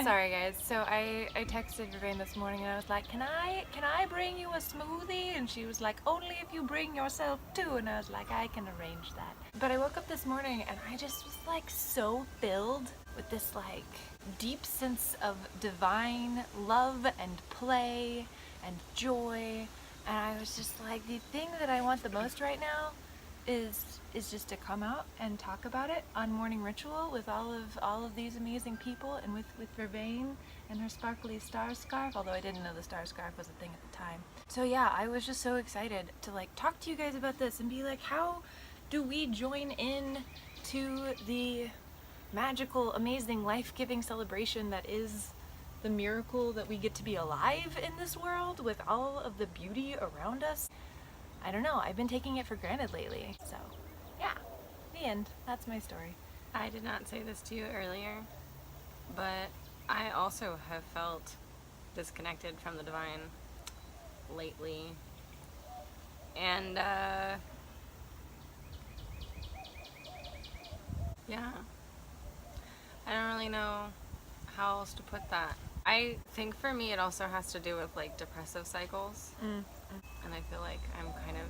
Sorry guys, so I texted Vervain this morning and I was like, can I bring you a smoothie? And she was like, only if you bring yourself too. And I was like, I can arrange that. But I woke up this morning and I just was like so filled with this like deep sense of divine love and play and joy. And I was just like, the thing that I want the most right now is just to come out and talk about it on Morning Ritual with all of these amazing people, and with Vervain and her sparkly star scarf, although I didn't know the star scarf was a thing at the time. So yeah, I was just so excited to like talk to you guys about this and be like, how do we join in to the magical, amazing, life-giving celebration that is the miracle that we get to be alive in this world with all of the beauty around us. I don't know, I've been taking it for granted lately. So yeah, the end. That's my story. I did not say this to you earlier, but I also have felt disconnected from the divine lately. And yeah, I don't really know how else to put that. I think for me it also has to do with like depressive cycles. And I feel like I'm kind of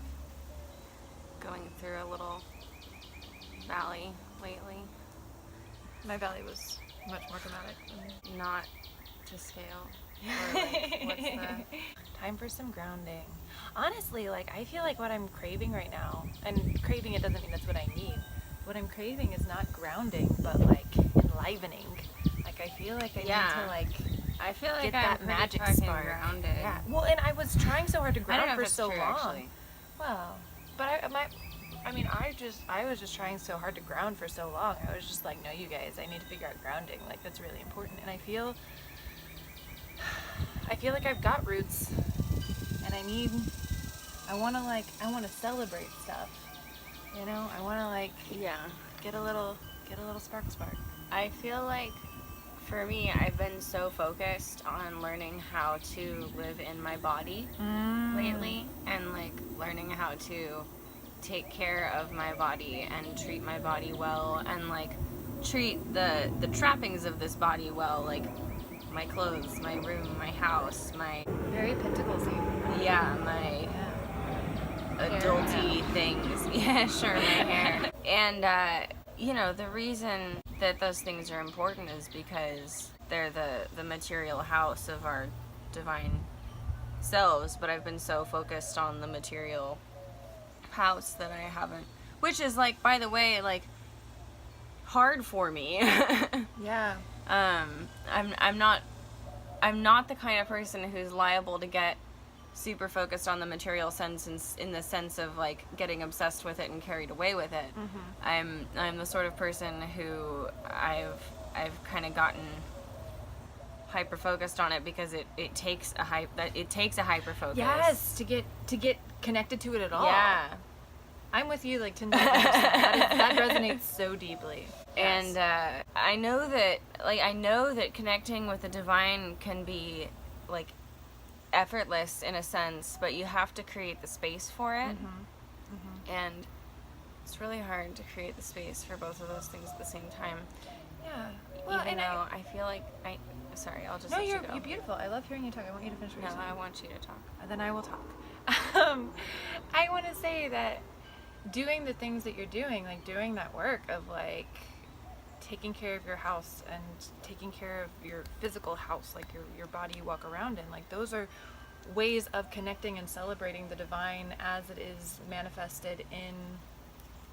going through a little valley lately. My valley was much more dramatic. Not to scale. Or like, what's the... Time for some grounding. Honestly, like I feel like what I'm craving right now, and craving it doesn't mean that's what I need. What I'm craving is not grounding, but like enlivening. Like I feel like I need to like I feel like get I'm that magic fucking spark. grounded. Yeah. Well, and I was trying so hard to ground for so true, long. Actually. Well, but I was just trying so hard to ground for so long. I was just like, no, you guys, I need to figure out grounding. Like that's really important. And I feel like I've got roots, and I want to celebrate stuff. You know, I want to like get a little spark. I feel like for me, I've been so focused on learning how to live in my body lately, and like learning how to take care of my body and treat my body well, and like treat the trappings of this body well, like my clothes, my room, my house, my Very pentaclesy. my adulty things. Yeah, sure, my hair. And you know, the reason that those things are important is because they're the material house of our divine selves, but I've been so focused on the material house that I haven't, which is like, by the way, like hard for me. Yeah. I'm not the kind of person who's liable to get super focused on the material sense in the sense of like getting obsessed with it and carried away with it. I'm the sort of person who I've kind of gotten hyper focused on it because it takes a hyper focus. Yes, to get connected to it at all. Yeah. I'm with you like 10,000%. That resonates so deeply. Yes. And I know that connecting with the divine can be like effortless in a sense, but you have to create the space for it. And it's really hard to create the space for both of those things at the same time. Yeah. Well, even though I feel like sorry, I'll just let you go. You're beautiful. I love hearing you talk. I want you to finish what you're saying. No, I want you to talk. Then I will talk. I want to say that doing the things that you're doing, like doing that work of like taking care of your house and taking care of your physical house, like your body you walk around in, like those are ways of connecting and celebrating the divine as it is manifested in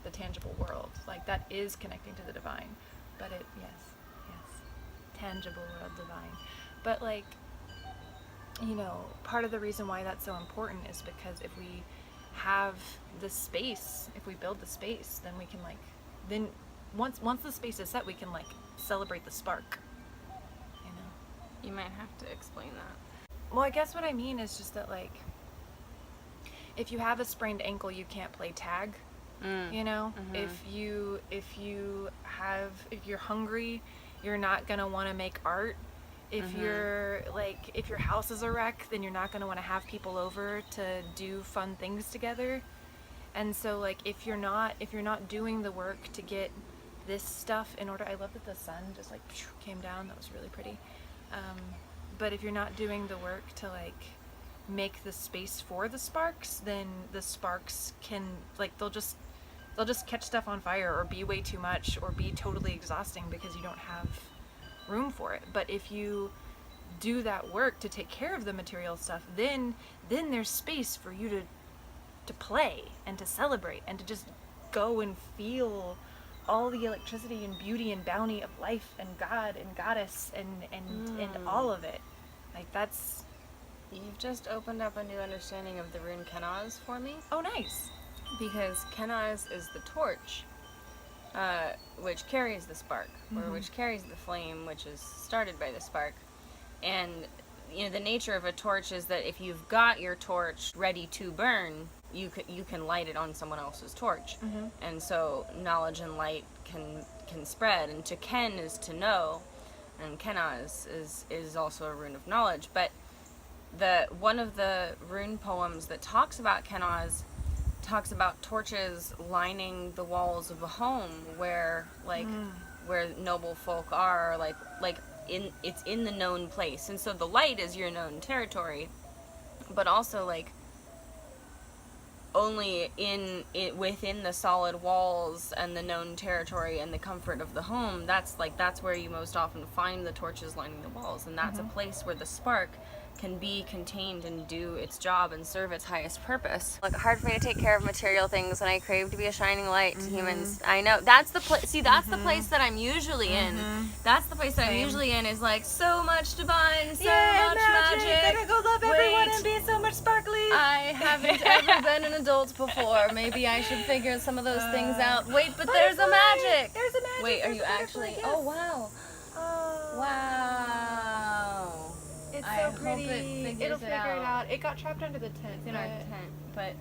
the tangible world. Like that is connecting to the divine. But yes, tangible world divine. But like, you know, part of the reason why that's so important is because if we have the space, if we build the space, then we can like, then once the space is set, we can like celebrate the spark, you know? You might have to explain that. Well, I guess what I mean is just that like, if you have a sprained ankle, you can't play tag, you know? If you're hungry, you're not gonna want to make art. If you're like, if your house is a wreck, then you're not gonna want to have people over to do fun things together. And so like, if you're not doing the work to get this stuff in order. I love that the sun just like came down. That was really pretty. But if you're not doing the work to like make the space for the sparks, then the sparks can like they'll just catch stuff on fire or be way too much or be totally exhausting because you don't have room for it. But if you do that work to take care of the material stuff, then there's space for you to play and to celebrate and to just go and feel all the electricity and beauty and bounty of life and God and goddess and all of it. Like that's... You've just opened up a new understanding of the rune Kenaz for me. Oh, nice. Because Kenaz is the torch, which carries the spark, or which carries the flame, which is started by the spark. And, you know, the nature of a torch is that if you've got your torch ready to burn, you can light it on someone else's torch. And so knowledge and light can spread. And to ken is to know, and Kenaz is also a rune of knowledge. But one of the rune poems that talks about Kenaz talks about torches lining the walls of a home where noble folk are, it's in the known place. And so the light is your known territory, but also like only within the solid walls and the known territory and the comfort of the home. That's where you most often find the torches lining the walls, and that's a place where the spark can be contained and do its job and serve its highest purpose. Like, hard for me to take care of material things when I crave to be a shining light to humans. I know. That's the place. See, that's the place that I'm usually in. That's the place that I'm usually in, is like so much divine, so much magic. I gotta go love everyone and be so much sparkly. I haven't ever been an adult before. Maybe I should figure some of those things out. Wait, but there's a magic. There's a magic. Wait, are you actually? Yes. Oh, wow. Oh. Wow. It's I so hope pretty. it'll figure it out. It got trapped under the tent. It's in our tent, but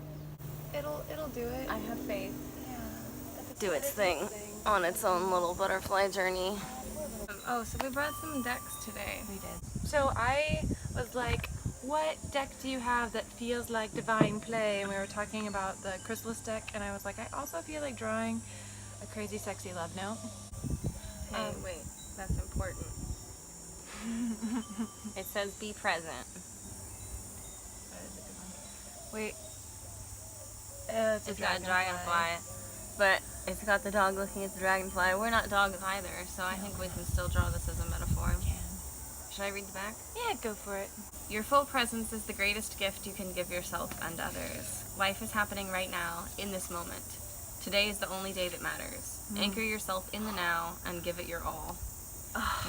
It'll do it. I have faith. Yeah. Do its thing on its own little butterfly journey. Oh, so we brought some decks today. We did. So I was like, what deck do you have that feels like divine play? And we were talking about the Chrysalis deck, and I was like, I also feel like drawing a crazy sexy love note. Hey, wait, that's important. It says be present. Wait. It's got a dragonfly, but it's got the dog looking at the dragonfly. We're not dogs either, so I think we can still draw this as a metaphor. Should I read the back? Yeah, go for it. Your full presence is the greatest gift you can give yourself and others. Life is happening right now, in this moment. Today is the only day that matters. Anchor yourself in the now and give it your all.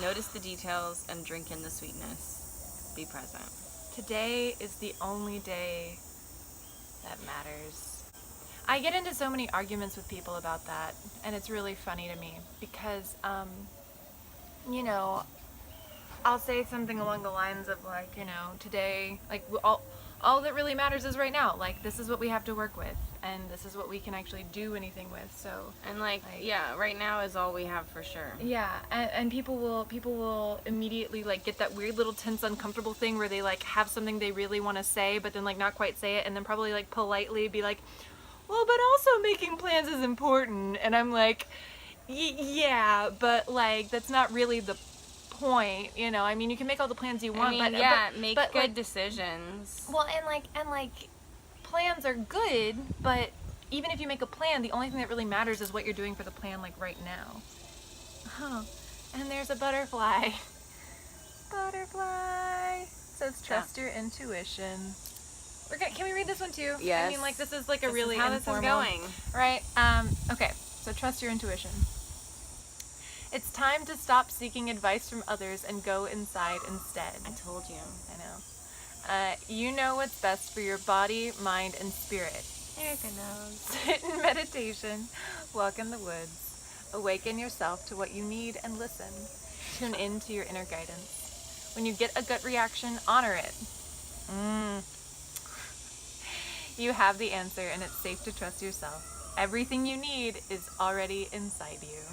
Notice the details and drink in the sweetness. Be present. Today is the only day that matters. I get into so many arguments with people about that, and it's really funny to me because, you know, I'll say something along the lines of like, you know, today, like all that really matters is right now. Like, this is what we have to work with, and this is what we can actually do anything with. So, and like yeah, right now is all we have for sure. Yeah, and people will immediately like get that weird little tense, uncomfortable thing where they like have something they really want to say, but then like not quite say it, and then probably like politely be like, well, but also making plans is important. And I'm like, yeah, but like that's not really the point, you know. I mean, you can make all the plans you want, but make good like, decisions. Well, and like plans are good, but even if you make a plan, the only thing that really matters is what you're doing for the plan, like right now. And there's a butterfly. Butterfly. It says trust your intuition. Can we read this one too? Yes. I mean, like this is like a really how informal, this is going, right? Okay. So trust your intuition. It's time to stop seeking advice from others and go inside instead. I told you. I know. You know what's best for your body, mind, and spirit. Erica knows. Sit in meditation, walk in the woods, awaken yourself to what you need and listen. Tune in to your inner guidance. When you get a gut reaction, honor it. You have the answer, and it's safe to trust yourself. Everything you need is already inside you.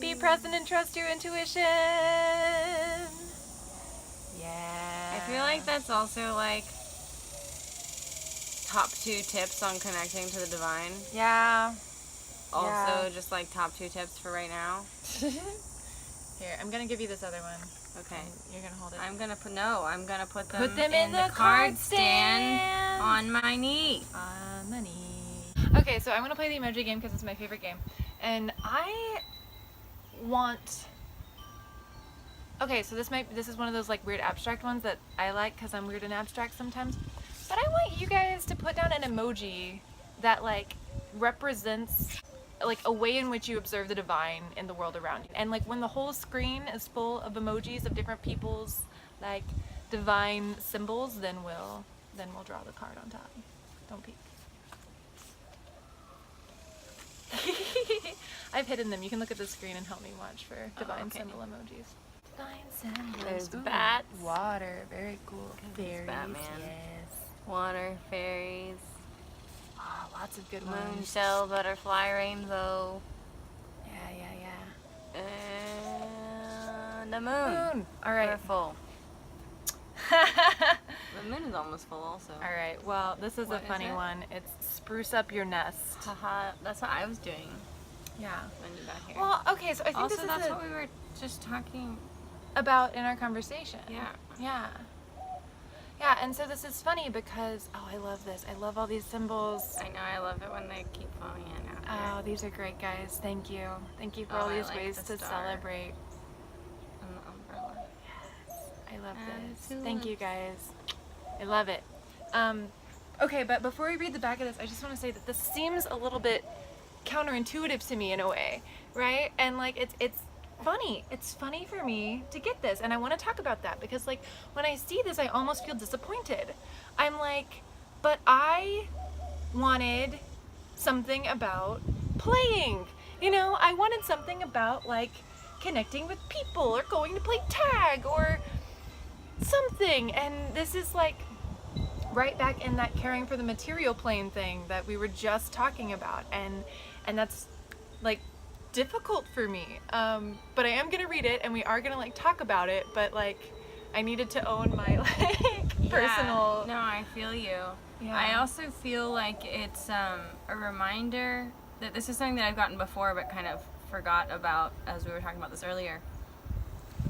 Be present and trust your intuition. Yeah. I feel like that's also like top 2 tips on connecting to the divine. Yeah. Also, just like top 2 tips for right now. Here, I'm gonna give you this other one. Okay. You're gonna hold it. I'm gonna put them, Put them in the card stand on my knee. On the knee. Okay, so I'm gonna play the emoji game because it's my favorite game. And I want... Okay, so this is one of those like weird abstract ones that I like because I'm weird and abstract sometimes. But I want you guys to put down an emoji that like represents like a way in which you observe the divine in the world around you. And like when the whole screen is full of emojis of different people's like divine symbols, then we'll draw the card on top. Don't peek. I've hidden them. You can look at the screen and help me watch for divine symbol emojis. Divine symbols. There's Ooh, bats. Water. Very cool. Fairies. Batman. Yes. Water, fairies. Oh, lots of good Moon, ones. shell, butterfly, rainbow. Yeah. And the moon. Moon. All right. We're full. The moon is almost full also. All right. Well, this is What a is funny it? one. It's spruce up your nest. Haha, that's what I was doing Yeah. when you got here. Well, okay. So I think also, this is that's what we were just talking about in our conversation. Yeah. Yeah. Yeah, and so this is funny because, oh, I love this. I love all these symbols. I know, I love it when they keep falling in out there. Oh, these are great, guys. Thank you. Thank you for Oh, all I these like ways the to star. celebrate. And the umbrella. I love this. Tulips. Thank you, guys. I love it. Okay, but before I read the back of this, I just want to say that this seems a little bit counterintuitive to me in a way, right? And like it's funny. It's funny for me to get this, and I want to talk about that because like when I see this, I almost feel disappointed. I'm like, but I wanted something about playing. You know, I wanted something about like connecting with people or going to play tag or something, and this is like right back in that caring for the material plane thing that we were just talking about, and that's like difficult for me, but I am gonna read it and we are gonna like talk about it, but like I needed to own my like personal. No, I feel you. Yeah. I also feel like it's a reminder that this is something that I've gotten before but kind of forgot about as we were talking about this earlier,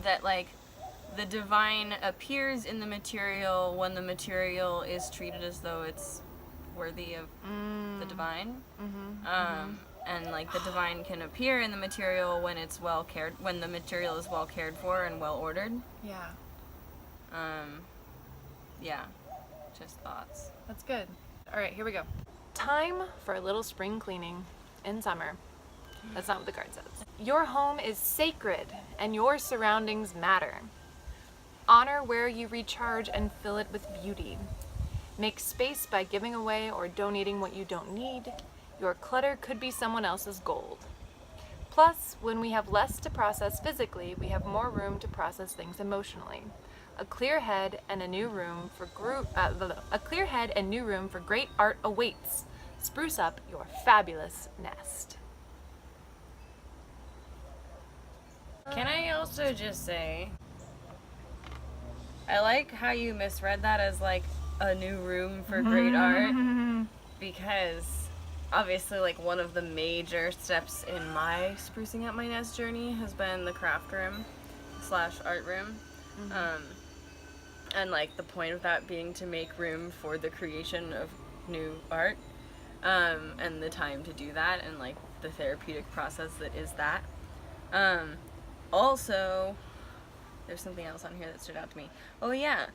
that like the divine appears in the material when the material is treated as though it's worthy of the divine. And like the divine can appear in the material when it's when the material is well cared for and well ordered. Yeah. Yeah, just thoughts. That's good. All right, here we go. Time for a little spring cleaning in summer. That's not what the card says. Your home is sacred and your surroundings matter. Honor where you recharge and fill it with beauty. Make space by giving away or donating what you don't need. Your clutter could be someone else's gold. Plus, when we have less to process physically, we have more room to process things emotionally. A clear head and new room for great art awaits. Spruce up your fabulous nest. Can I also just say, I like how you misread that as like a new room for great art, because obviously like one of the major steps in my sprucing up my nest journey has been the craft room / art room. And like the point of that being to make room for the creation of new art, and the time to do that, and like the therapeutic process that is that. Also, there's something else on here that stood out to me. Oh yeah,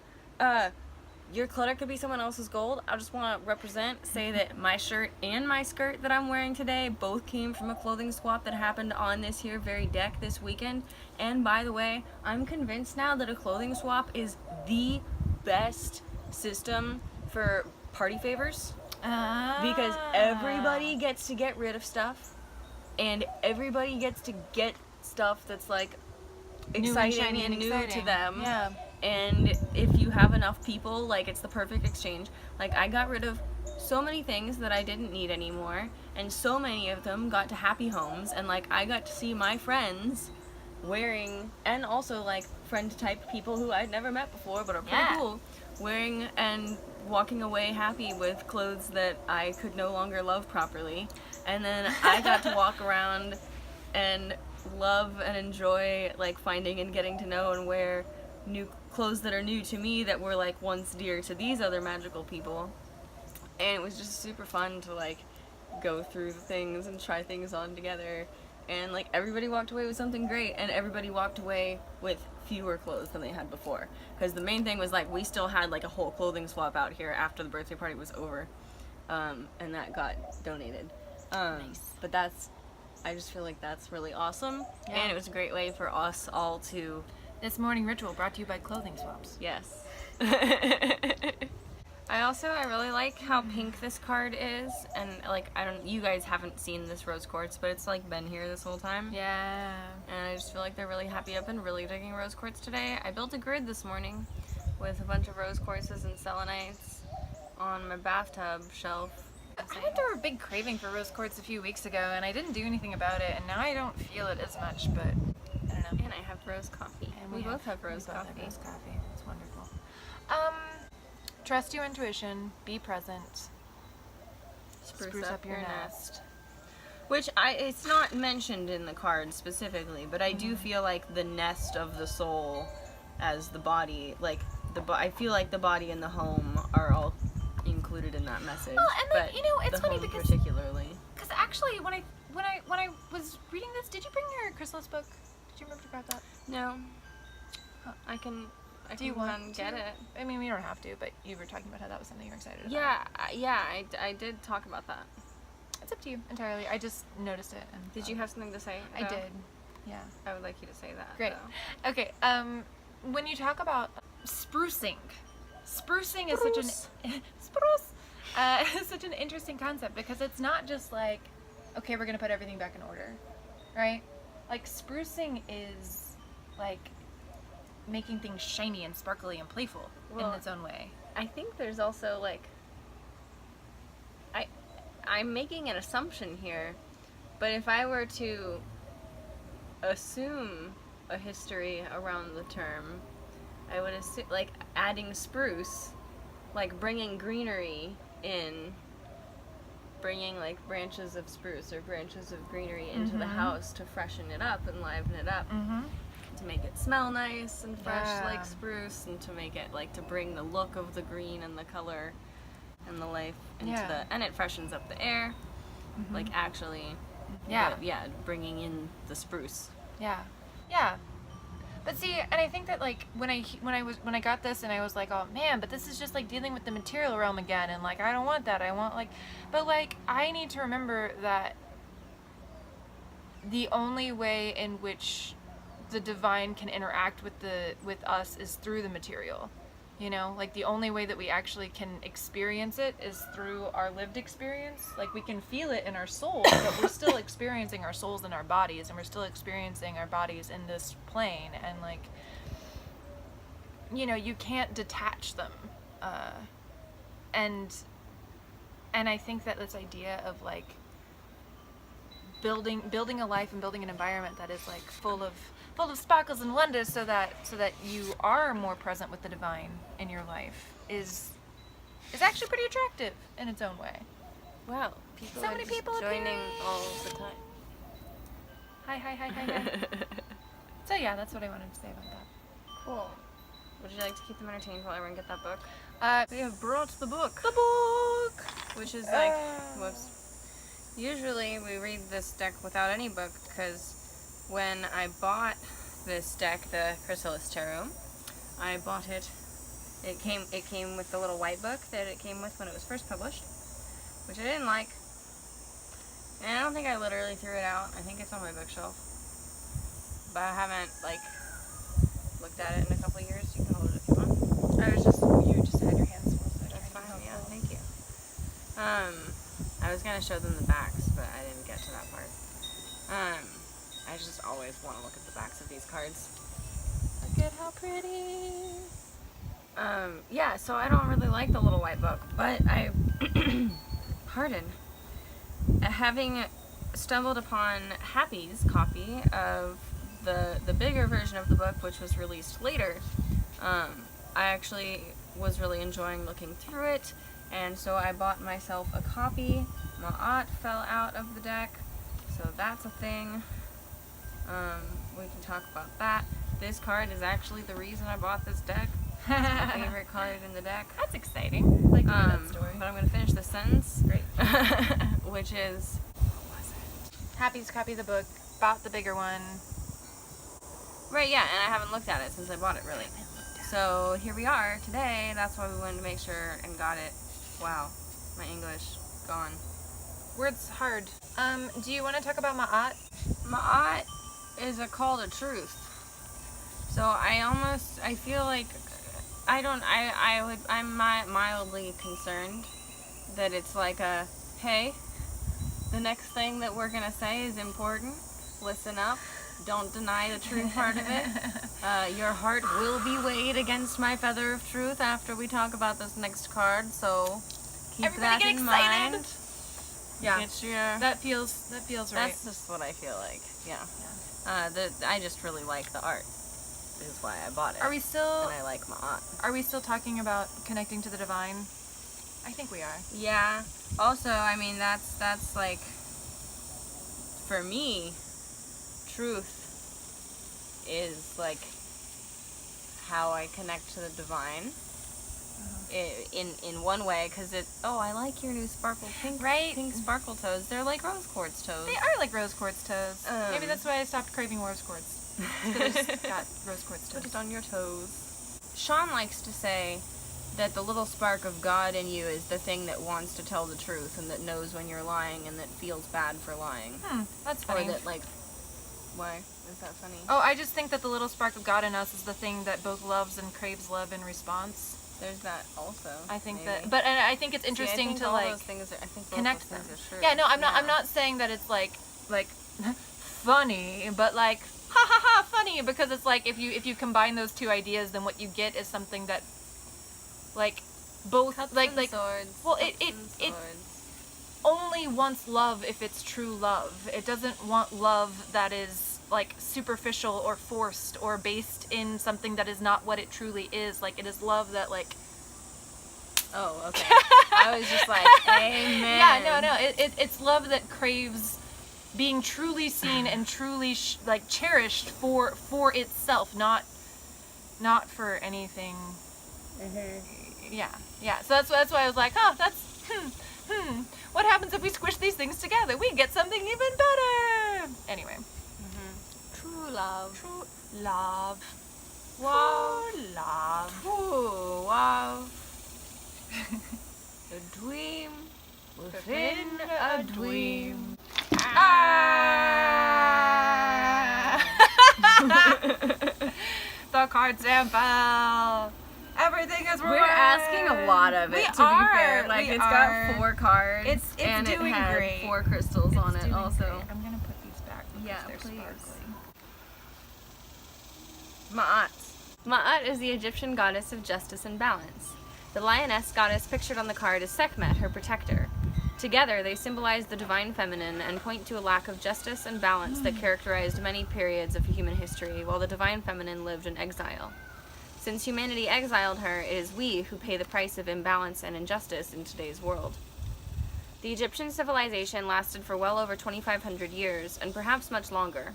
your clutter could be someone else's gold. I just want to say that my shirt and my skirt that I'm wearing today both came from a clothing swap that happened on this here very deck this weekend. And by the way, I'm convinced now that a clothing swap is the best system for party favors. Because everybody gets to get rid of stuff, and everybody gets to get stuff that's like exciting and new to them. Yeah. And if you have enough people, like it's the perfect exchange. Like I got rid of so many things that I didn't need anymore, and so many of them got to happy homes, and like I got to see my friends wearing, and also like friend type people who I'd never met before but are pretty cool, wearing and walking away happy with clothes that I could no longer love properly. And then I got to walk around and love and enjoy, like, finding and getting to know and wear new clothes that are new to me that were, like, once dear to these other magical people. And it was just super fun to, like, go through the things and try things on together. And, like, everybody walked away with something great, and everybody walked away with fewer clothes than they had before. Because the main thing was, like, we still had, like, a whole clothing swap out here after the birthday party was over. And that got donated. Nice. But I just feel like that's really awesome. Yeah. And it was a great way for us all to... This morning ritual brought to you by clothing swaps. Yes. I really like how pink this card is, and, like, you guys haven't seen this rose quartz, but it's, like, been here this whole time. Yeah. And I just feel like they're really happy. I've been really digging rose quartz today. I built a grid this morning with a bunch of rose quartzes and selenites on my bathtub shelf. I went through a big craving for rose quartz a few weeks ago, and I didn't do anything about it, and now I don't feel it as much, but I don't know. And I have rose coffee. And we both have rose coffee. Rose coffee. It's wonderful. Trust your intuition. Be present. Spruce up your nest. Which it's not mentioned in the card specifically, but I do feel like the nest of the soul as the body, like I feel like the body and the home are all included in that message. Well, and then, but you know, it's the funny home because particularly. Because actually, when I was reading this, did you bring your Chrysalis book? Did you remember to grab that? No. Huh. I can Do you want to get it? I mean, we don't have to, but you were talking about how that was something you were excited about. Yeah, I did talk about that. It's up to you entirely. I just noticed it. And Did you have something to say? I did. Yeah. I would like you to say that. Great. Though. Okay. When you talk about sprucing is such an is such an interesting concept, because it's not just like, okay, we're gonna put everything back in order, right? Like, sprucing is like making things shiny and sparkly and playful in its own way. I think there's also, like, I'm making an assumption here, but if I were to assume a history around the term, I would assume, like, adding spruce, like, bringing greenery in, bringing, like, branches of spruce or branches of greenery into the house to freshen it up and liven it up. To make it smell nice and fresh like spruce, and to make it, like, to bring the look of the green and the color and the life into and it freshens up the air, like, actually, bringing in the spruce. But see, and I think that, like, when I got this and I was like, oh man, but this is just like dealing with the material realm again, and, like, I don't want that. I want, like, but, like, I need to remember that the only way in which the divine can interact with us is through the material, you know, like, the only way that we actually can experience it is through our lived experience. Like, we can feel it in our souls, but we're still experiencing our souls in our bodies, and we're still experiencing our bodies in this plane, and, like, you know, you can't detach them, and I think that this idea of, like, building a life and building an environment that is, like, full of sparkles and wonders, so that you are more present with the divine in your life is actually pretty attractive in its own way. Wow, So many people joining all the time. Hi. So yeah, that's what I wanted to say about that. Cool. Would you like to keep them entertained while everyone get that book? We have brought the book. Which is like, whoops. Usually we read this deck without any book, because when I bought this deck, the Chrysalis Tarot, I bought it. It came with the little white book that it came with when it was first published, which I didn't like. And I don't think I literally threw it out. I think it's on my bookshelf. But I haven't, like, looked at it in a couple of years. You can hold it if you want. You just had your hands full, so That's fine, yeah, thank you. I was gonna show them the backs, but I didn't get to that part. I just always want to look at the backs of these cards. Look at how pretty. Yeah, so I don't really like the little white book, but I, having stumbled upon Happy's copy of the bigger version of the book, which was released later, I actually was really enjoying looking through it, and so I bought myself a copy Ma'at fell out of the deck, so that's a thing. We can talk about that. This card is actually the reason I bought this deck. It's my favorite card in the deck. That's exciting. I like to hear that story. But I'm going to finish this sentence. Great. Which is... What was it? Happy's copy of the book. Bought the bigger one. Right, yeah, and I haven't looked at it since I bought it, really. So here we are today. That's why we wanted to make sure and got it. Wow, my English gone. Words hard. Do you want to talk about Ma'at? Ma'at is a call to truth. So I feel like I'm mildly concerned that it's like a, hey, the next thing that we're gonna say is important. Listen up. Don't deny the true part of it. Your heart will be weighed against my feather of truth after we talk about this next card, so keep Everybody that get in excited. mind. Yeah. Get your, That feels right. that's just what I feel like. Yeah. I just really like the art. Is why I bought it. Are we still And I like Ma'at. Are we still talking about connecting to the divine? I think we are. Yeah. Also, I mean, that's like, for me, truth is like how I connect to the divine. In one way, because I like your new sparkle pink, Right. pink sparkle toes. They're like rose quartz toes. They are like rose quartz toes. Maybe that's why I stopped craving rose quartz. Because I just got rose quartz Put toes. it on your toes. Sean likes to say that the little spark of God in you is the thing that wants to tell the truth and that knows when you're lying and that feels bad for lying. That's Or funny. that, like, why is that funny? Oh, I just think that the little spark of God in us is the thing that both loves and craves love in response. There's that also. I think maybe. and I think it's See, interesting I think to all like those things are, I think both connect those them. things are true. Yeah, no, I'm not saying that it's like funny, but like ha ha ha funny, because it's like if you combine those two ideas, then what you get is something that like both Cups like and swords. well Cups it and it swords. only wants love if it's true love. It doesn't want love that is like superficial or forced or based in something that is not what it truly is. Like it is love that like Oh, okay. I was just like, amen. yeah, no, it's love that craves being truly seen and truly like cherished for itself, not for anything. Yeah. So that's why I was like, that's what happens if we squish these things together? We get something even better. Anyway. True love. True love. Wow. True love. Ooh, wow. A dream within a dream. The card sample. Everything is We're asking a lot of it, to be fair. Like, it's got 4 cards. It's and doing it had great. 4 crystals on it doing also. great. I'm gonna put these back because Yeah, they're please. sparkly. Ma'at. Ma'at is the Egyptian goddess of justice and balance. The lioness goddess pictured on the card is Sekhmet, her protector. Together, they symbolize the divine feminine and point to a lack of justice and balance that characterized many periods of human history while the divine feminine lived in exile. Since humanity exiled her, it is we who pay the price of imbalance and injustice in today's world. The Egyptian civilization lasted for well over 2,500 years, and perhaps much longer.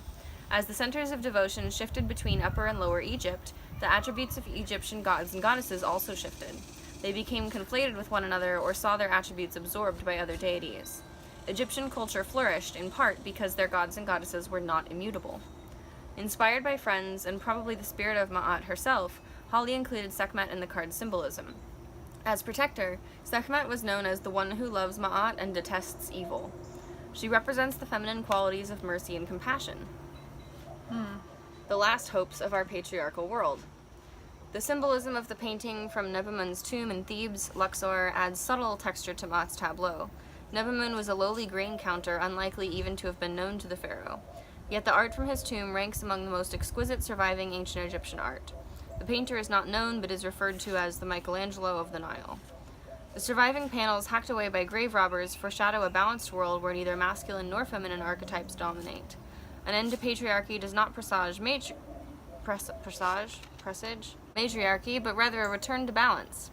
As the centers of devotion shifted between Upper and Lower Egypt, the attributes of Egyptian gods and goddesses also shifted. They became conflated with one another or saw their attributes absorbed by other deities. Egyptian culture flourished in part because their gods and goddesses were not immutable. Inspired by friends and probably the spirit of Ma'at herself, Holly included Sekhmet in the card's symbolism. As protector, Sekhmet was known as the one who loves Ma'at and detests evil. She represents the feminine qualities of mercy and compassion. The last hopes of our patriarchal world. The symbolism of the painting from Nebumun's tomb in Thebes, Luxor, adds subtle texture to Ma'at's tableau. Nebumun was a lowly grain counter, unlikely even to have been known to the pharaoh. Yet the art from his tomb ranks among the most exquisite surviving ancient Egyptian art. The painter is not known, but is referred to as the Michelangelo of the Nile. The surviving panels, hacked away by grave robbers, foreshadow a balanced world where neither masculine nor feminine archetypes dominate. An end to patriarchy does not presage matriarchy, but rather a return to balance.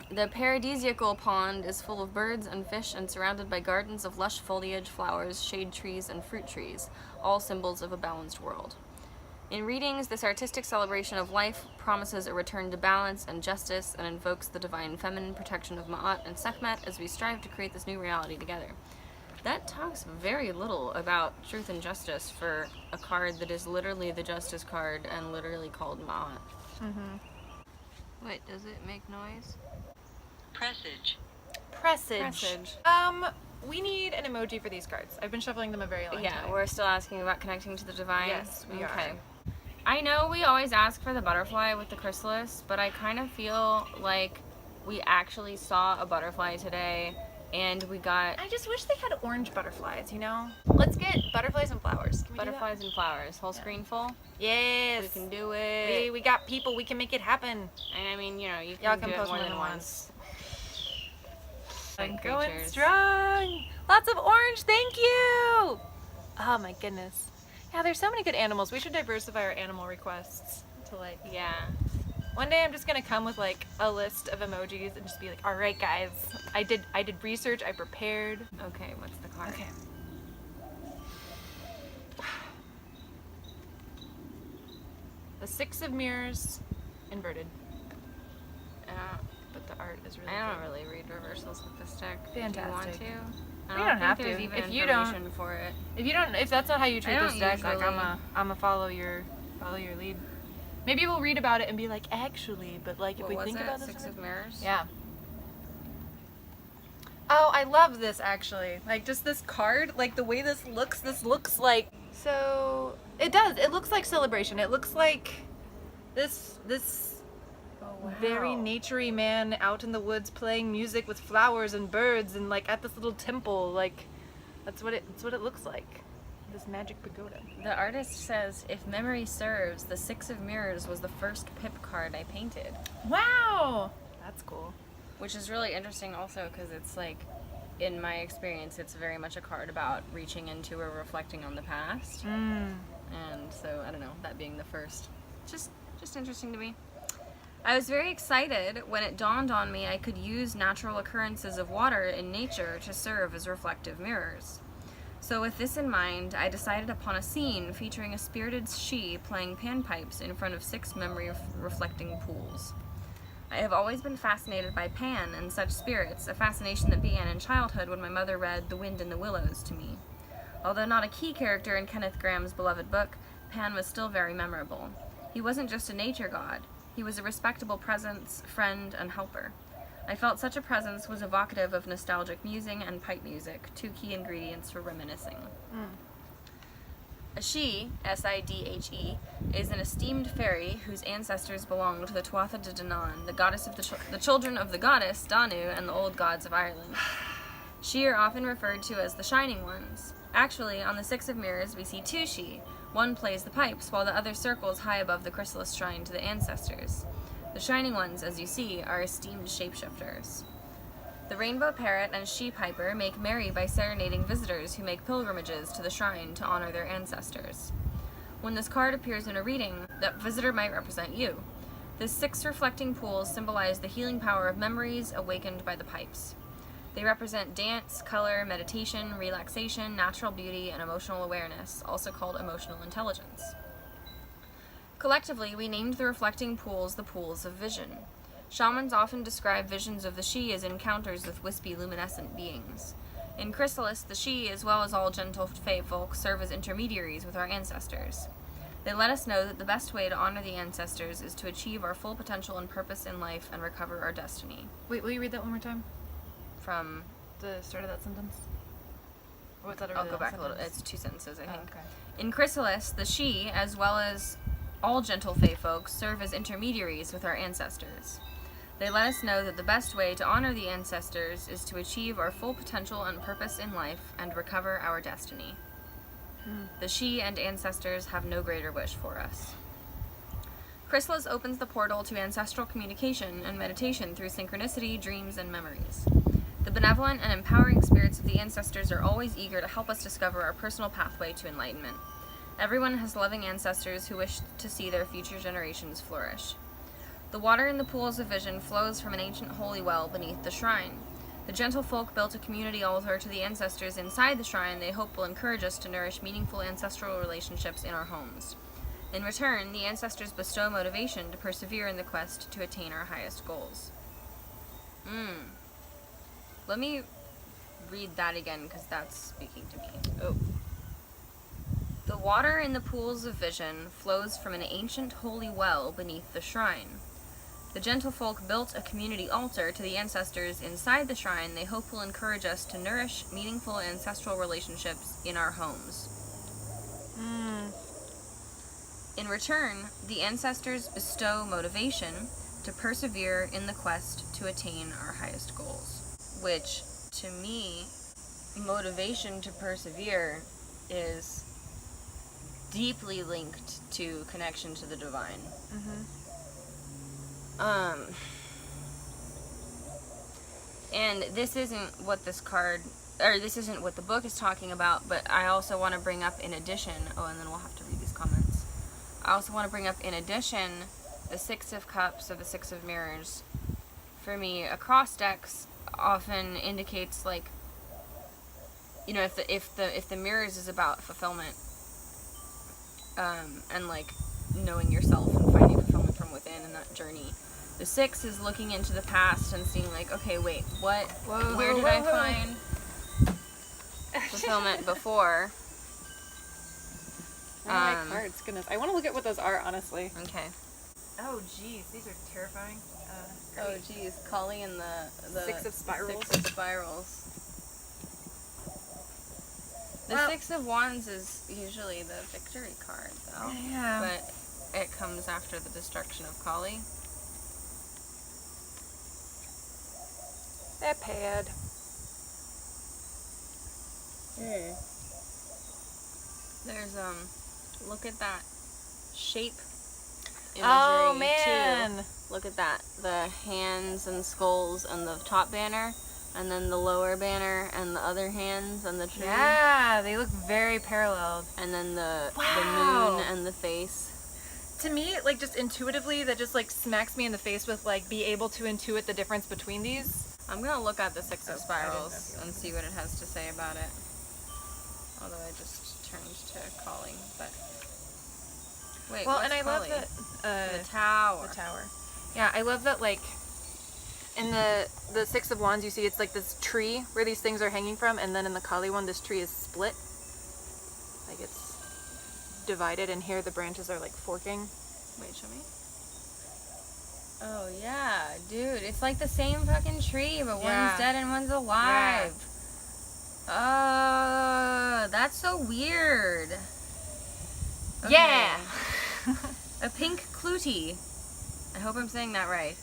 The paradisiacal pond is full of birds and fish and surrounded by gardens of lush foliage, flowers, shade trees, and fruit trees, all symbols of a balanced world. In readings, this artistic celebration of life promises a return to balance and justice and invokes the divine feminine protection of Ma'at and Sekhmet as we strive to create this new reality together. That talks very little about truth and justice for a card that is literally the justice card and literally called Ma'at. Wait, does it make noise? Presage. Presage. We need an emoji for these cards. I've been shuffling them a very long time. Yeah, we're still asking about connecting to the divine. Yes, we are. I know we always ask for the butterfly with the chrysalis, but I kind of feel like we actually saw a butterfly today, and we got... I just wish they had orange butterflies, you know? Let's get butterflies and flowers. Can we Butterflies and flowers. Whole screen full? Yes. We can do it. We got people. We can make it happen. And I mean, you know, you Y'all can do it post more than once. I'm going strong. Lots of orange. Thank you. Oh my goodness. Yeah, there's so many good animals. We should diversify our animal requests to like. Yeah. One day I'm just gonna come with like a list of emojis and just be like, all right, guys, I did research. I prepared. Okay, what's the card? Okay. The Six of Mirrors, inverted. But the art is really I don't good. really read reversals with this deck. Fantastic. Do you want to? You don't have there's to. even If you information don't- for it. If that's not how you treat I this don't deck, like usually- I'm a follow your lead. Maybe we'll read about it and be like, actually, but like if What we was think it? about this, Six of Mirrors? yeah. Oh, I love this actually. Like just this card, like the way this looks like. So it does. It looks like celebration. It looks like this very naturey man out in the woods playing music with flowers and birds and like at this little temple. Like that's what it looks like. This magic pagoda. The artist says, if memory serves, the Six of Mirrors was the first pip card I painted. Wow, that's cool. Which is really interesting also because it's like, in my experience, it's very much a card about reaching into or reflecting on the past. And so, I don't know, that being the first. Just interesting to me. I was very excited when it dawned on me I could use natural occurrences of water in nature to serve as reflective mirrors. So with this in mind, I decided upon a scene featuring a spirited she playing panpipes in front of 6 memory-reflecting pools. I have always been fascinated by Pan and such spirits, a fascination that began in childhood when my mother read The Wind in the Willows to me. Although not a key character in Kenneth Graham's beloved book, Pan was still very memorable. He wasn't just a nature god. He was a respectable presence, friend, and helper. I felt such a presence was evocative of nostalgic musing and pipe music, 2 key ingredients for reminiscing. A she, S-I-D-H-E, is an esteemed fairy whose ancestors belonged to the Tuatha De Danann, the goddess of the children of the goddess, Danu, and the old gods of Ireland. She are often referred to as the Shining Ones. Actually, on the Six of Mirrors, we see 2 she. One plays the pipes, while the other circles high above the chrysalis shrine to the ancestors. The Shining Ones, as you see, are esteemed shapeshifters. The rainbow parrot and she piper make merry by serenading visitors who make pilgrimages to the shrine to honor their ancestors. When this card appears in a reading, that visitor might represent you. The 6 reflecting pools symbolize the healing power of memories awakened by the pipes. They represent dance, color, meditation, relaxation, natural beauty, and emotional awareness, also called emotional intelligence. Collectively, we named the reflecting pools the pools of vision. Shamans often describe visions of the she as encounters with wispy, luminescent beings. In Chrysalis, the she, as well as all gentle fae folk, serve as intermediaries with our ancestors. They let us know that the best way to honor the ancestors is to achieve our full potential and purpose in life and recover our destiny. Wait, will you read that one more time? From The start of that sentence? Or was that a I'll really go long back a little. sentence? It's 2 sentences, I think. Oh, okay. In Chrysalis, the she, as well as all gentle fae folk, serve as intermediaries with our ancestors. They let us know that the best way to honor the ancestors is to achieve our full potential and purpose in life and recover our destiny. The she and ancestors have no greater wish for us. Chrysalis opens the portal to ancestral communication and meditation through synchronicity, dreams, and memories. The benevolent and empowering spirits of the ancestors are always eager to help us discover our personal pathway to enlightenment. Everyone has loving ancestors who wish to see their future generations flourish. The water in the pools of vision flows from an ancient holy well beneath the shrine. The gentle folk built a community altar to the ancestors inside the shrine they hope will encourage us to nourish meaningful ancestral relationships in our homes. In return, the ancestors bestow motivation to persevere in the quest to attain our highest goals. Let me read that again, because that's speaking to me. Oh. The water in the pools of vision flows from an ancient holy well beneath the shrine. The gentlefolk built a community altar to the ancestors inside the shrine they hope will encourage us to nourish meaningful ancestral relationships in our homes. In return, the ancestors bestow motivation to persevere in the quest to attain our highest goals. Which, to me, motivation to persevere is deeply linked to connection to the divine. And this isn't what this card, or this isn't what the book is talking about, but I also want to bring up in addition, and then we'll have to read these comments. I also want to bring up in addition the Six of Cups or the Six of Mirrors. For me, a cross decks often indicates, like, you know, if the mirrors is about fulfillment, and like knowing yourself and finding fulfillment from within in that journey. The Six is looking into the past and seeing, like, okay, wait, where did I find fulfillment before? Where are my cards? Goodness, I want to look at what those are, honestly. Okay. Oh, jeez, these are terrifying. Oh, geez, Kali and the Six of Spirals. Six of Spirals. The Six of Wands is usually the victory card, though. Yeah. But it comes after the destruction of Kali. They're paired. There's, look at that shape imagery, Oh, man. too. Look at that. The hands and skulls on the top banner, and then the lower banner, and the other hands on the tree. Yeah, they look very paralleled. And then the Wow. moon and the face. To me, like, just intuitively, that just, like, smacks me in the face with, like, be able to intuit the difference between these. I'm gonna look at the Six of I didn't Spirals know if you and see what it has to say about it. Although I just turned to Kali, but... Wait, Well, what's and I Kali? love that, The Tower. the tower. Yeah, I love that, like, in the Six of Wands, you see it's like this tree where these things are hanging from, and then in the Kali one, this tree is split. Like, it's divided, and here the branches are, like, forking. Wait, show me. Oh, yeah, dude. It's like the same fucking tree, but Yeah. one's dead and one's alive. That's so weird. Okay. Yeah! A pink clootie, I hope I'm saying that right,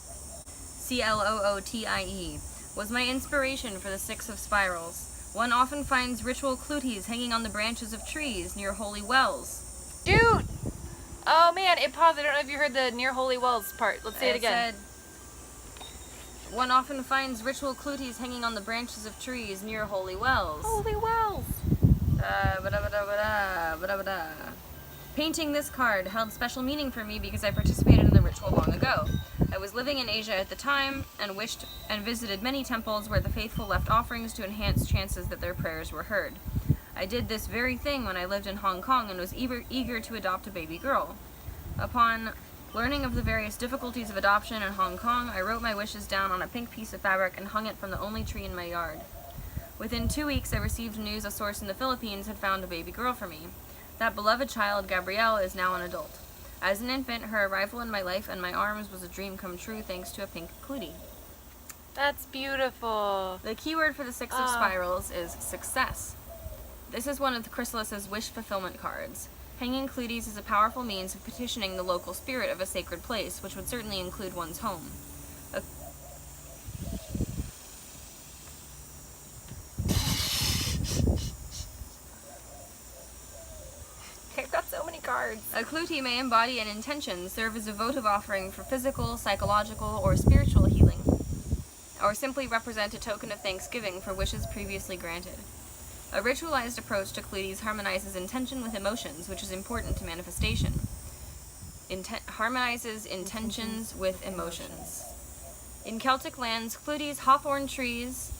Clootie, was my inspiration for the Six of Spirals. One often finds ritual clooties hanging on the branches of trees near holy wells. Dude! Oh man, it paused. I don't know if you heard the near holy wells part. Let's say it again. Said, one often finds ritual clooties hanging on the branches of trees near holy wells. Holy wells! Painting this card held special meaning for me because I participated in the ritual long ago. I was living in Asia at the time and visited many temples where the faithful left offerings to enhance chances that their prayers were heard. I did this very thing when I lived in Hong Kong and was eager to adopt a baby girl. Upon learning of the various difficulties of adoption in Hong Kong, I wrote my wishes down on a pink piece of fabric and hung it from the only tree in my yard. Within 2 weeks, I received news a source in the Philippines had found a baby girl for me. That beloved child, Gabrielle, is now an adult. As an infant, her arrival in my life and my arms was a dream come true thanks to a pink clootie. That's beautiful. The keyword for the Six of Spirals is success. This is one of the Chrysalis's wish fulfillment cards. Hanging clooties is a powerful means of petitioning the local spirit of a sacred place, which would certainly include one's home. I've got so many cards. A clootie may embody an intention, serve as a votive offering for physical, psychological, or spiritual healing, or simply represent a token of thanksgiving for wishes previously granted. A ritualized approach to clooties harmonizes intention with emotions, which is important to manifestation. harmonizes intentions with emotions. In Celtic lands, cluties, hawthorn trees,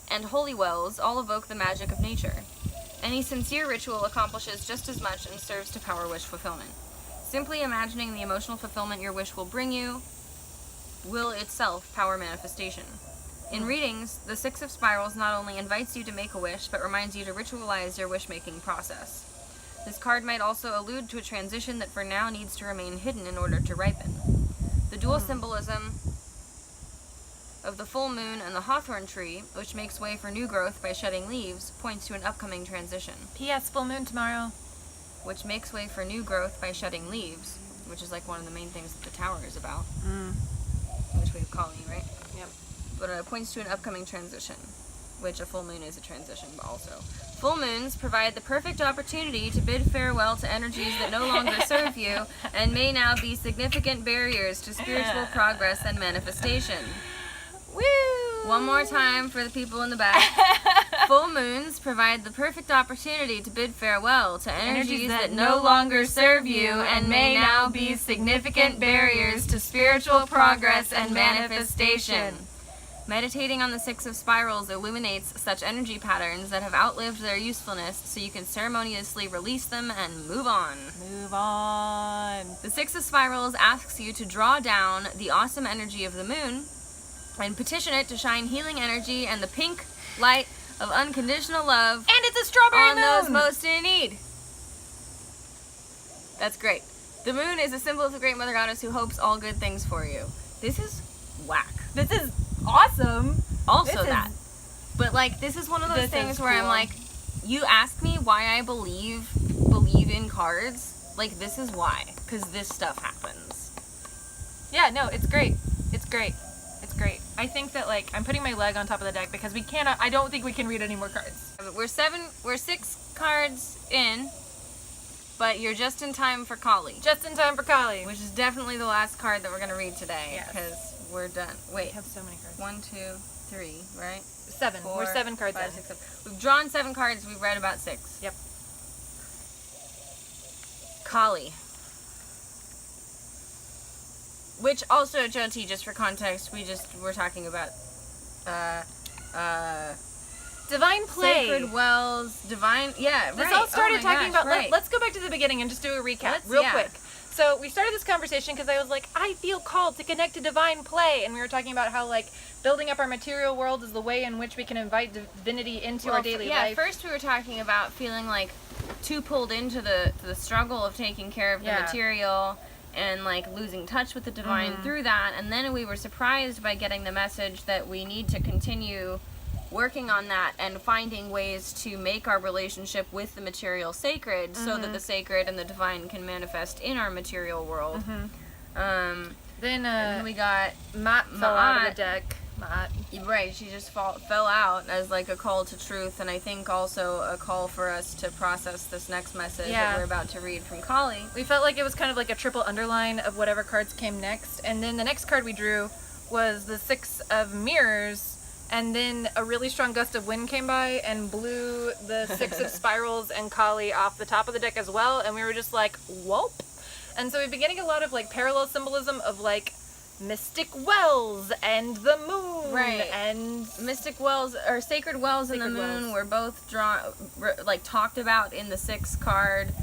and holy wells all evoke the magic of nature. Any sincere ritual accomplishes just as much and serves to power wish fulfillment. Simply imagining the emotional fulfillment your wish will bring you will itself power manifestation. In readings, the Six of Spirals not only invites you to make a wish, but reminds you to ritualize your wish-making process. This card might also allude to a transition that for now needs to remain hidden in order to ripen. The dual symbolism of the full moon and the hawthorn tree, which makes way for new growth by shedding leaves, points to an upcoming transition. P.S. Full moon tomorrow. Which makes way for new growth by shedding leaves, which is like one of the main things that the tower is about. Which we have Kali, right? Yep. But it points to an upcoming transition, which a full moon is a transition, but also. Full moons provide the perfect opportunity to bid farewell to energies that no longer serve you and may now be significant barriers to spiritual progress and manifestation. Woo! One more time for the people in the back. Full moons provide the perfect opportunity to bid farewell to energies that no longer serve you and may now be significant barriers to spiritual progress and manifestation. Meditating on the Six of Spirals illuminates such energy patterns that have outlived their usefulness so you can ceremoniously release them and move on. Move on. The Six of Spirals asks you to draw down the awesome energy of the moon and petition it to shine healing energy and the pink light of unconditional love And it's a strawberry on moon! those most in need. That's great. The moon is a symbol of the great mother goddess who hopes all good things for you. This is whack. This is awesome. Also This is- that. But like, this is one of those This things is where I'm cool. like, you ask me why I believe in cards, like this is why. Because this stuff happens. Yeah, no, it's great. It's great. It's great. I think that, like, I'm putting my leg on top of the deck because we cannot, I don't think we can read any more cards. We're 6 cards in, but you're just in time for Kali. Just in time for Kali. Which is definitely the last card that we're going to read today. Yes. Because we're done. We Wait. have so many cards. 1, 2, 3, right? 7. 4, We're 7 cards 5, in. 6, 7. We've drawn 7 cards. We've read about 6. Yep. Kali. Which also, Jyoti, just for context, we're talking about Divine play. Sacred wells, divine, yeah, This right. all started Oh my talking gosh, about, right. let's go back to the beginning and just do a recap Let's- real yeah. quick. So we started this conversation because I was like, I feel called to connect to divine play. And we were talking about how, like, building up our material world is the way in which we can invite divinity into our daily life. First we were talking about feeling like too pulled into the struggle of taking care of the Yeah. material and like losing touch with the divine through that, and then we were surprised by getting the message that we need to continue working on that and finding ways to make our relationship with the material sacred so that the sacred and the divine can manifest in our material world. Then And then we got Matt fell out of Ma'at. the deck. Matt. right, she just fell out as like a call to truth, and I think also a call for us to process this next message Yeah. that we're about to read from Kali. We felt like it was kind of like a triple underline of whatever cards came next. And then the next card we drew was the Six of Mirrors. And then a really strong gust of wind came by and blew the Six of Spirals and Kali off the top of the deck as well. And we were just like, whoop. And so we've been getting a lot of like parallel symbolism of like mystic wells and the moon. Right. And Mystic wells or sacred wells in the Sacred moon wells. were both like talked about in the 6 card.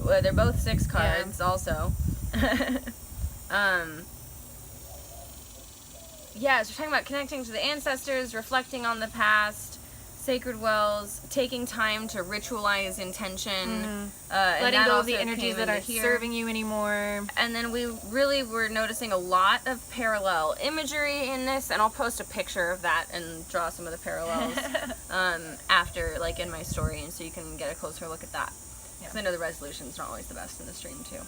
Well, they're both 6 cards also. Yeah, so we're talking about connecting to the ancestors, reflecting on the past, sacred wells, taking time to ritualize intention, and letting that go of also the energies came that into aren't here. serving you anymore. And then we really were noticing a lot of parallel imagery in this, and I'll post a picture of that and draw some of the parallels after, like, in my story, and so you can get a closer look at that. Because I know the resolution's not always the best in the stream, too.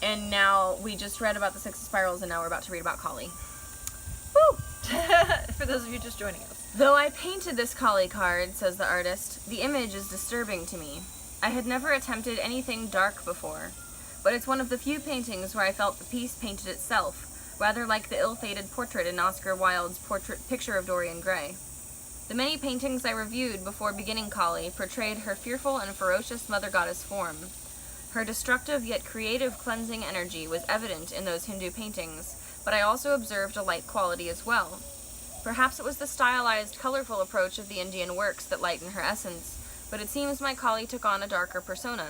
And now we just read about the 6 of Spirals, and now we're about to read about Kali. Woo! For those of you just joining us. Though I painted this Kali card, says the artist, the image is disturbing to me. I had never attempted anything dark before, but it's one of the few paintings where I felt the piece painted itself, rather like the ill-fated portrait in Oscar Wilde's picture of Dorian Gray. The many paintings I reviewed before beginning Kali portrayed her fearful and ferocious mother goddess form. Her destructive yet creative cleansing energy was evident in those Hindu paintings, but I also observed a light quality as well. Perhaps it was the stylized, colorful approach of the Indian works that lightened her essence, but it seems my Kali took on a darker persona.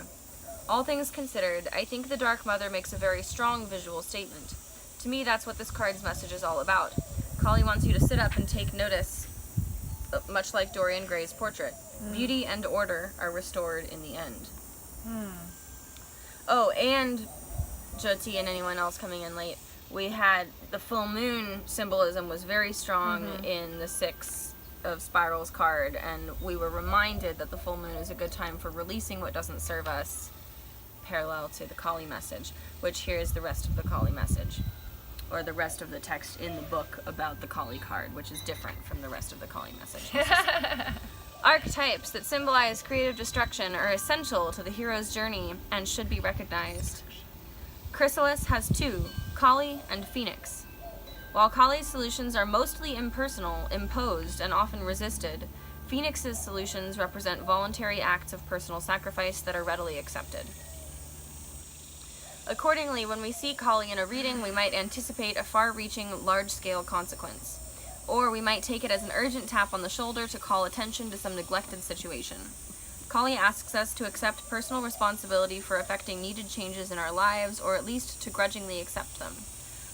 All things considered, I think the Dark Mother makes a very strong visual statement. To me, that's what this card's message is all about. Kali wants you to sit up and take notice, much like Dorian Gray's portrait. Beauty and order are restored in the end. Oh, and Jyoti and anyone else coming in late, we had the full moon symbolism was very strong in the 6 of Spirals card, and we were reminded that the full moon is a good time for releasing what doesn't serve us, parallel to the Kali message, which here is the rest of the Kali message, or the rest of the text in the book about the Kali card, which is different from the rest of the Kali message. Archetypes that symbolize creative destruction are essential to the hero's journey and should be recognized. Chrysalis has 2, Kali and Phoenix. While Kali's solutions are mostly impersonal, imposed, and often resisted, Phoenix's solutions represent voluntary acts of personal sacrifice that are readily accepted. Accordingly, when we see Kali in a reading, we might anticipate a far-reaching, large-scale consequence. Or we might take it as an urgent tap on the shoulder to call attention to some neglected situation. Kali asks us to accept personal responsibility for effecting needed changes in our lives, or at least to grudgingly accept them.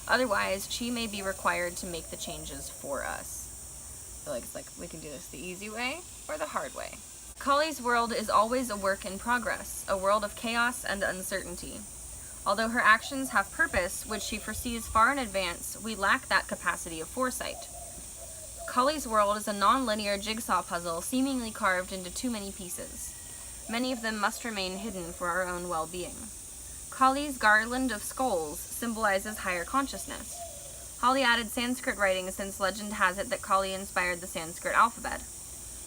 Otherwise, she may be required to make the changes for us. I feel like it's like we can do this the easy way or the hard way. Kali's world is always a work in progress, a world of chaos and uncertainty. Although her actions have purpose, which she foresees far in advance, we lack that capacity of foresight. Kali's world is a non-linear jigsaw puzzle seemingly carved into too many pieces. Many of them must remain hidden for our own well-being. Kali's garland of skulls symbolizes higher consciousness. Kali added Sanskrit writing since legend has it that Kali inspired the Sanskrit alphabet.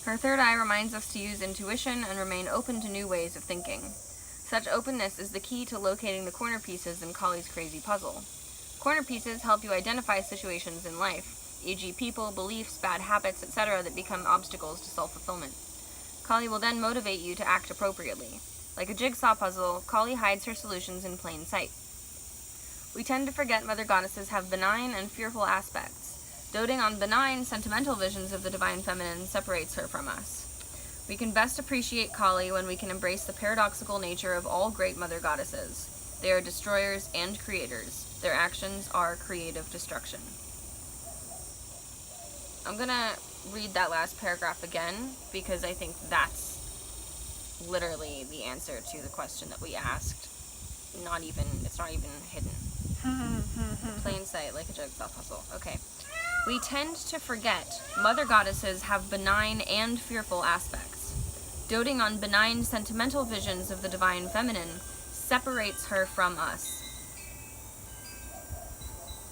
Her third eye reminds us to use intuition and remain open to new ways of thinking. Such openness is the key to locating the corner pieces in Kali's crazy puzzle. Corner pieces help you identify situations in life, e.g. people, beliefs, bad habits, etc. that become obstacles to self-fulfillment. Kali will then motivate you to act appropriately. Like a jigsaw puzzle, Kali hides her solutions in plain sight. We tend to forget Mother Goddesses have benign and fearful aspects. Doting on benign, sentimental visions of the Divine Feminine separates her from us. We can best appreciate Kali when we can embrace the paradoxical nature of all great Mother Goddesses. They are destroyers and creators. Their actions are creative destruction. I'm gonna read that last paragraph again because I think that's literally the answer to the question that we asked. It's not even hidden. Plain sight, like a jigsaw puzzle. Okay. We tend to forget Mother Goddesses have benign and fearful aspects. Doting on benign, sentimental visions of the Divine Feminine separates her from us.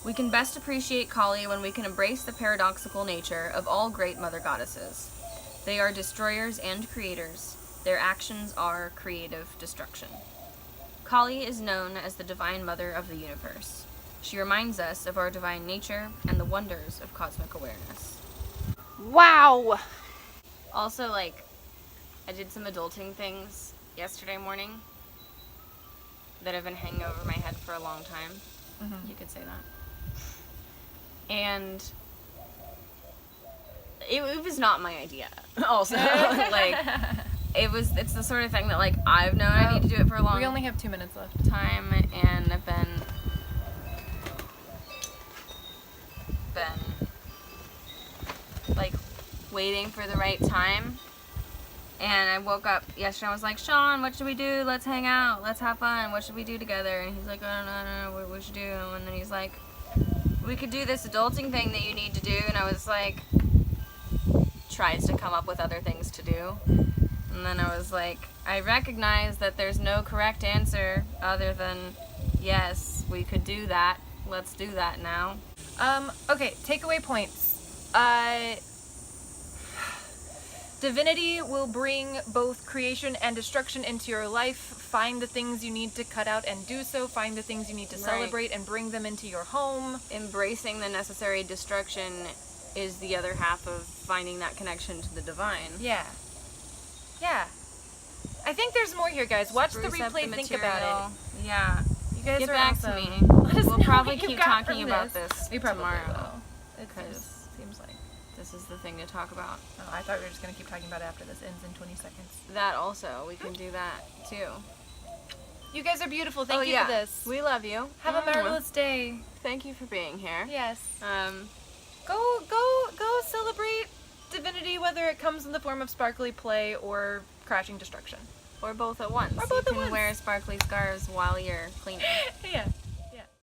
We can best appreciate Kali when we can embrace the paradoxical nature of all great Mother Goddesses. They are destroyers and creators. Their actions are creative destruction. Kali is known as the Divine Mother of the universe. She reminds us of our divine nature and the wonders of cosmic awareness. Wow! Also, I did some adulting things yesterday morning that have been hanging over my head for a long time. You could say that. And it was not my idea. Also, it's the sort of thing that I've known I need to do it for a long time. We only have 2 minutes left. And I've been waiting for the right time. And I woke up yesterday and I was like, Sean, what should we do? Let's hang out. Let's have fun. What should we do together? And he's like, I don't know what we should do. And then he's like, we could do this adulting thing that you need to do. And I was like, tries to come up with other things to do. And then I was like, I recognize that there's no correct answer other than, yes, we could do that. Let's do that now. Okay, takeaway points. Divinity will bring both creation and destruction into your life. Find the things you need to cut out and do so. Find the things you need to celebrate and bring them into your home. Embracing the necessary destruction is the other half of finding that connection to the divine. Yeah. Yeah. I think there's more here, guys. Watch the spruce up replay, think about material. Yeah. it. You guys Get are back awesome. to me. Let us We'll know probably what you keep got talking from about this. this We probably tomorrow. will. It Because just seems like. this is the thing to talk about. Oh, I thought we were just gonna keep talking about it after this ends in 20 seconds. That also, we can do that too. You guys are beautiful. Thank Oh, you yeah. for this. We love you. Have a marvelous day. Thank you for being here. Yes. Um, Go celebrate divinity, whether it comes in the form of sparkly play or crashing destruction. or both at once. Or both you at can once. wear sparkly scarves while you're cleaning. Yeah.